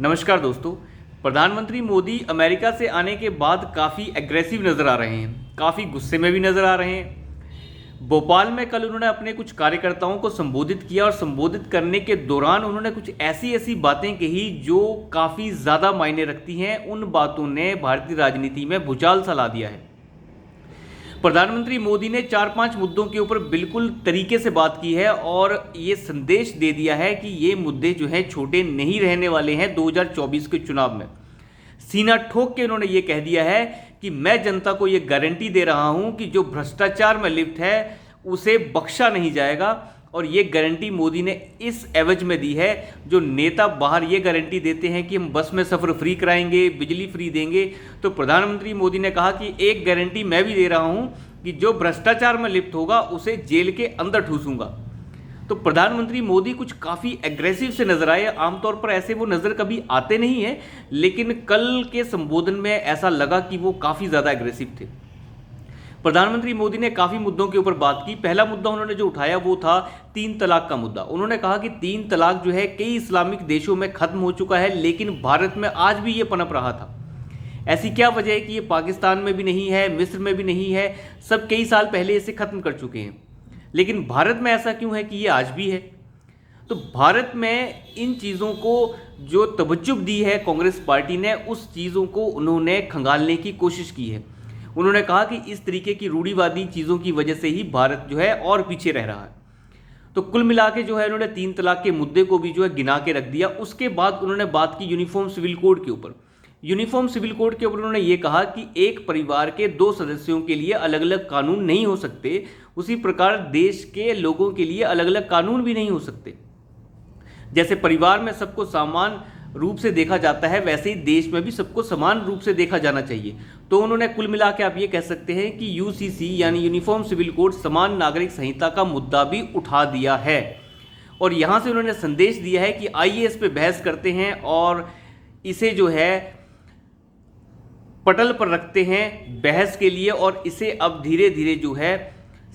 नमस्कार दोस्तों। प्रधानमंत्री मोदी अमेरिका से आने के बाद काफ़ी एग्रेसिव नज़र आ रहे हैं, काफ़ी गुस्से में भी नज़र आ रहे हैं। भोपाल में कल उन्होंने अपने कुछ कार्यकर्ताओं को संबोधित किया और संबोधित करने के दौरान उन्होंने कुछ ऐसी ऐसी बातें कही जो काफ़ी ज़्यादा मायने रखती हैं। उन बातों ने भारतीय राजनीति में भूचाल सा ला दिया है। प्रधानमंत्री मोदी ने 4-5 मुद्दों के ऊपर बिल्कुल तरीके से बात की है और ये संदेश दे दिया है कि ये मुद्दे जो हैं छोटे नहीं रहने वाले हैं 2024 के चुनाव में। सीना ठोक के उन्होंने ये कह दिया है कि मैं जनता को ये गारंटी दे रहा हूं कि जो भ्रष्टाचार में लिप्त है उसे बख्शा नहीं जाएगा। और ये गारंटी मोदी ने इस एवज में दी है। जो नेता बाहर ये गारंटी देते हैं कि हम बस में सफ़र फ्री कराएंगे, बिजली फ्री देंगे, तो प्रधानमंत्री मोदी ने कहा कि एक गारंटी मैं भी दे रहा हूं कि जो भ्रष्टाचार में लिप्त होगा उसे जेल के अंदर ठूसूंगा। तो प्रधानमंत्री मोदी कुछ काफ़ी एग्रेसिव से नजर आए। आमतौर पर ऐसे वो नज़र कभी आते नहीं हैं, लेकिन कल के संबोधन में ऐसा लगा कि वो काफ़ी ज़्यादा एग्रेसिव थे। प्रधानमंत्री मोदी ने काफ़ी मुद्दों के ऊपर बात की। पहला मुद्दा उन्होंने जो उठाया वो था 3 तलाक का मुद्दा। उन्होंने कहा कि 3 तलाक जो है कई इस्लामिक देशों में ख़त्म हो चुका है, लेकिन भारत में आज भी ये पनप रहा था। ऐसी क्या वजह है कि ये पाकिस्तान में भी नहीं है, मिस्र में भी नहीं है, सब कई साल पहले इसे ख़त्म कर चुके हैं, लेकिन भारत में ऐसा क्यों है कि ये आज भी है? तो भारत में इन चीज़ों को जो तवज्जो दी है कांग्रेस पार्टी ने, उस चीज़ों को उन्होंने खंगालने की कोशिश की है। उन्होंने कहा कि इस तरीके की रूढ़िवादी चीज़ों की वजह से ही भारत जो है और पीछे रह रहा है। तो कुल मिला के जो है उन्होंने 3 तलाक के मुद्दे को भी जो है गिना के रख दिया। उसके बाद उन्होंने बात की यूनिफॉर्म सिविल कोड के ऊपर। यूनिफॉर्म सिविल कोड के ऊपर उन्होंने ये कहा कि एक परिवार के 2 सदस्यों के लिए अलग अलग कानून नहीं हो सकते, उसी प्रकार देश के लोगों के लिए अलग अलग कानून भी नहीं हो सकते। जैसे परिवार में सबको समान रूप से देखा जाता है, वैसे ही देश में भी सबको समान रूप से देखा जाना चाहिए। तो उन्होंने कुल मिला के आप ये कह सकते हैं कि यूसीसी यानी यूनिफॉर्म सिविल कोड समान नागरिक संहिता का मुद्दा भी उठा दिया है। और यहाँ से उन्होंने संदेश दिया है कि आइए इस पे बहस करते हैं और इसे जो है पटल पर रखते हैं बहस के लिए, और इसे अब धीरे धीरे जो है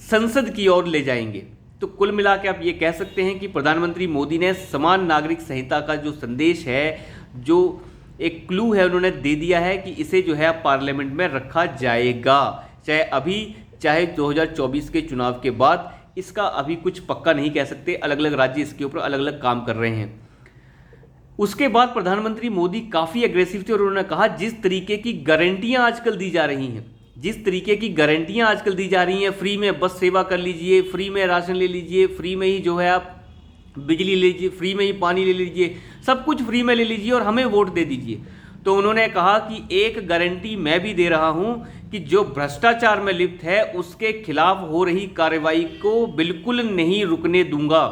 संसद की ओर ले जाएंगे। तो कुल मिला के आप ये कह सकते हैं कि प्रधानमंत्री मोदी ने समान नागरिक संहिता का जो संदेश है, जो एक क्लू है, उन्होंने दे दिया है कि इसे जो है पार्लियामेंट में रखा जाएगा, चाहे अभी चाहे 2024 के चुनाव के बाद। इसका अभी कुछ पक्का नहीं कह सकते, अलग अलग राज्य इसके ऊपर अलग अलग काम कर रहे हैं। उसके बाद प्रधानमंत्री मोदी काफ़ी एग्रेसिव थे और उन्होंने कहा जिस तरीके की गारंटियां आजकल दी जा रही हैं, जिस तरीके की गारंटियां आजकल दी जा रही हैं, फ्री में बस सेवा कर लीजिए, फ्री में राशन ले लीजिए, फ्री में ही जो है आप बिजली ले लीजिए, फ्री में ही पानी ले लीजिए, सब कुछ फ्री में ले लीजिए और हमें वोट दे दीजिए। तो उन्होंने कहा कि एक गारंटी मैं भी दे रहा हूं कि जो भ्रष्टाचार में लिप्त है उसके खिलाफ हो रही कार्रवाई को बिल्कुल नहीं रुकने दूंगा।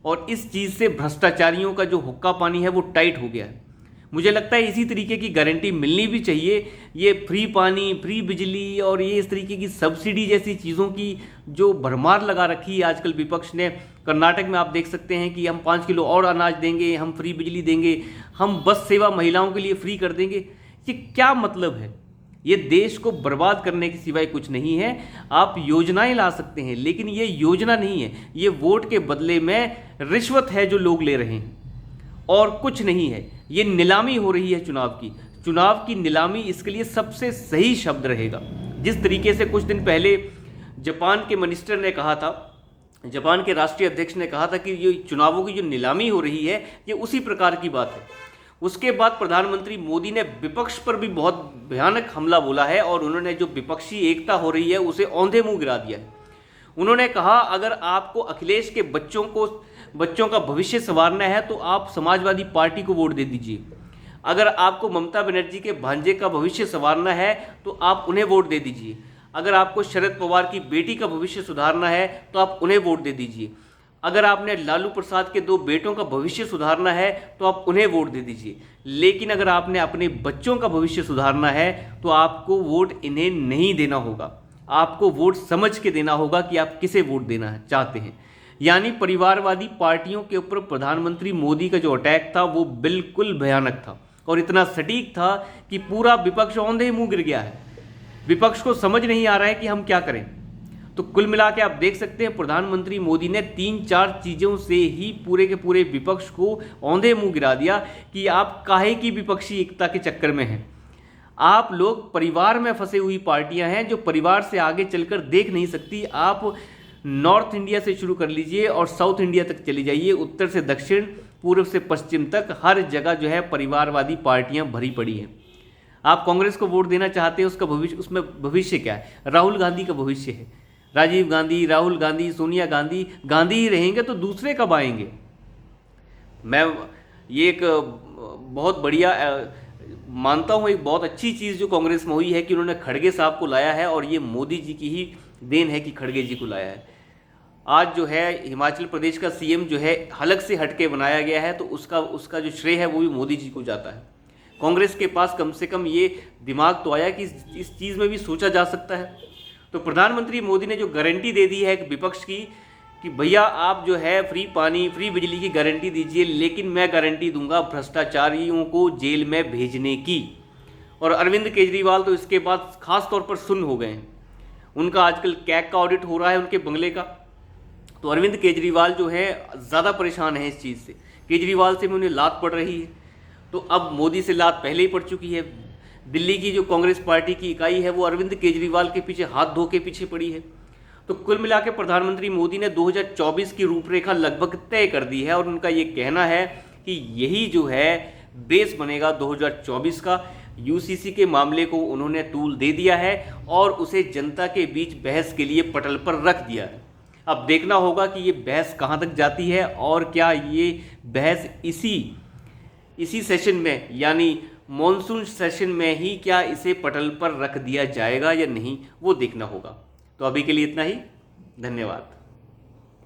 और इस चीज़ से भ्रष्टाचारियों का जो हुक्का पानी है वो टाइट हो गया है। मुझे लगता है इसी तरीके की गारंटी मिलनी भी चाहिए। ये फ्री पानी, फ्री बिजली और ये इस तरीके की सब्सिडी जैसी चीज़ों की जो भरमार लगा रखी है आजकल विपक्ष ने। कर्नाटक में आप देख सकते हैं कि हम 5 किलो और अनाज देंगे, हम फ्री बिजली देंगे, हम बस सेवा महिलाओं के लिए फ्री कर देंगे। ये क्या मतलब है? ये देश को बर्बाद करने के सिवाय कुछ नहीं है। आप योजनाएं ला सकते हैं, लेकिन ये योजना नहीं है, ये वोट के बदले में रिश्वत है जो लोग ले रहे हैं और कुछ नहीं है। ये नीलामी हो रही है चुनाव की नीलामी, इसके लिए सबसे सही शब्द रहेगा। जिस तरीके से कुछ दिन पहले जापान के मिनिस्टर ने कहा था, जापान के राष्ट्रीय अध्यक्ष ने कहा था कि ये चुनावों की जो नीलामी हो रही है ये उसी प्रकार की बात है। उसके बाद प्रधानमंत्री मोदी ने विपक्ष पर भी बहुत भयानक हमला बोला है और उन्होंने जो विपक्षी एकता हो रही है उसे औंधे मुंह गिरा दिया है। उन्होंने कहा अगर आपको अखिलेश के बच्चों का भविष्य संवारना है तो आप समाजवादी पार्टी को वोट दे दीजिए। अगर आपको ममता बनर्जी के भांजे का भविष्य संवारना है तो आप उन्हें वोट दे दीजिए। अगर आपको शरद पवार की बेटी का भविष्य सुधारना है तो आप उन्हें वोट दे दीजिए। अगर आपने लालू प्रसाद के 2 बेटों का भविष्य सुधारना है तो आप उन्हें वोट दे दीजिए। लेकिन अगर आपने अपने बच्चों का भविष्य सुधारना है तो आपको वोट इन्हें नहीं देना होगा। आपको वोट समझ के देना होगा कि आप किसे वोट देना चाहते हैं। यानी परिवारवादी पार्टियों के ऊपर प्रधानमंत्री मोदी का जो अटैक था वो बिल्कुल भयानक था और इतना सटीक था कि पूरा विपक्ष औंधे मुंह गिर गया है। विपक्ष को समझ नहीं आ रहा है कि हम क्या करें। तो कुल मिला के आप देख सकते हैं प्रधानमंत्री मोदी ने 3-4 चीज़ों से ही पूरे के पूरे विपक्ष को औंधे मुंह गिरा दिया कि आप काहे की विपक्षी एकता के चक्कर में हैं। आप लोग परिवार में फंसे हुई पार्टियां हैं जो परिवार से आगे चलकर देख नहीं सकती। आप नॉर्थ इंडिया से शुरू कर लीजिए और साउथ इंडिया तक चली जाइए, उत्तर से दक्षिण, पूर्व से पश्चिम तक हर जगह जो है परिवारवादी पार्टियां भरी पड़ी हैं। आप कांग्रेस को वोट देना चाहते हैं, उसका भविष्य, उसमें भविष्य क्या है? राहुल गांधी का भविष्य है। राजीव गांधी, राहुल गांधी, सोनिया गांधी, गांधी ही रहेंगे तो दूसरे कब आएंगे? मैं ये एक बहुत बढ़िया मानता हूँ, एक बहुत अच्छी चीज़ जो कांग्रेस में हुई है कि उन्होंने खड़गे साहब को लाया है, और ये मोदी जी की ही देन है कि खड़गे जी को लाया है। आज जो है हिमाचल प्रदेश का सीएम जो है हलक से हटके बनाया गया है, तो उसका जो श्रेय है वो भी मोदी जी को जाता है। कांग्रेस के पास कम से कम ये दिमाग तो आया कि इस चीज़ में भी सोचा जा सकता है। तो प्रधानमंत्री मोदी ने जो गारंटी दे दी है विपक्ष की कि भैया आप जो है फ्री पानी, फ्री बिजली की गारंटी दीजिए, लेकिन मैं गारंटी दूंगा भ्रष्टाचारियों को जेल में भेजने की। और अरविंद केजरीवाल तो इसके बाद खास तौर पर सुन्न हो गए हैं। उनका आजकल कैग का ऑडिट हो रहा है, उनके बंगले का। तो अरविंद केजरीवाल जो है ज़्यादा परेशान है इस चीज़ से। केजरीवाल से भी उन्हें लात पड़ रही है, तो अब मोदी से लात पहले ही पड़ चुकी है। दिल्ली की जो कांग्रेस पार्टी की इकाई है वो अरविंद केजरीवाल के पीछे हाथ धो के पीछे पड़ी है। तो कुल मिला के प्रधानमंत्री मोदी ने 2024 की रूपरेखा लगभग तय कर दी है, और उनका ये कहना है कि यही जो है बेस बनेगा 2024 का। यूसीसी के मामले को उन्होंने तूल दे दिया है और उसे जनता के बीच बहस के लिए पटल पर रख दिया है। अब देखना होगा कि ये बहस कहाँ तक जाती है, और क्या ये बहस इसी सेशन में, यानी मॉनसून सेशन में ही क्या इसे पटल पर रख दिया जाएगा या नहीं, वो देखना होगा। तो अभी के लिए इतना ही। धन्यवाद।